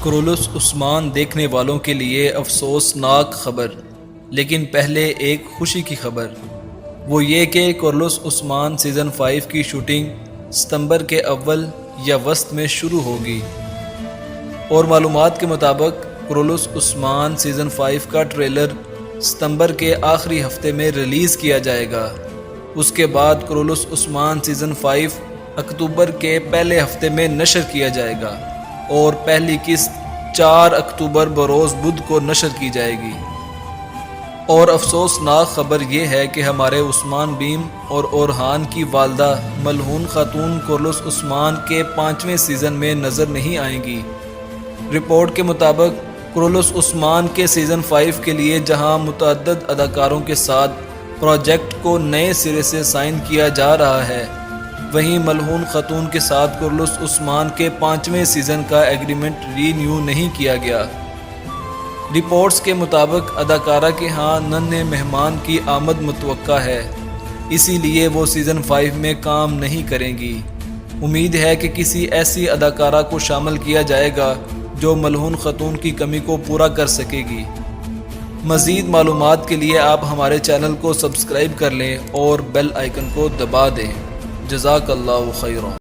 کرولس عثمان دیکھنے والوں کے لیے افسوسناک خبر، لیکن پہلے ایک خوشی کی خبر، وہ یہ کہ کرولس عثمان سیزن 5 کی شوٹنگ ستمبر کے اول یا وسط میں شروع ہوگی، اور معلومات کے مطابق کرولس عثمان سیزن 5 کا ٹریلر ستمبر کے آخری ہفتے میں ریلیز کیا جائے گا۔ اس کے بعد کرولس عثمان سیزن 5 اکتوبر کے پہلے ہفتے میں نشر کیا جائے گا، اور پہلی قسط 4 اکتوبر بروز بدھ کو نشر کی جائے گی۔ اور افسوسناک خبر یہ ہے کہ ہمارے عثمان بیم اور اورہان کی والدہ ملعون خاتون کرولس عثمان کے 5ویں سیزن میں نظر نہیں آئیں گی۔ رپورٹ کے مطابق کرولس عثمان کے سیزن 5 کے لیے جہاں متعدد اداکاروں کے ساتھ پروجیکٹ کو نئے سرے سے سائن کیا جا رہا ہے، وہیں ملعون خاتون کے ساتھ کرولس عثمان کے 5ویں سیزن کا ایگریمنٹ ری نیو نہیں کیا گیا۔ رپورٹس کے مطابق اداکارہ کے ہاں ننھے مہمان کی آمد متوقع ہے، اسی لیے وہ سیزن 5 میں کام نہیں کریں گی۔ امید ہے کہ کسی ایسی اداکارہ کو شامل کیا جائے گا جو ملعون خاتون کی کمی کو پورا کر سکے گی۔ مزید معلومات کے لیے آپ ہمارے چینل کو سبسکرائب کر لیں اور بیل آئیکن کو دبا دیں۔ جزاک اللہ خیرا۔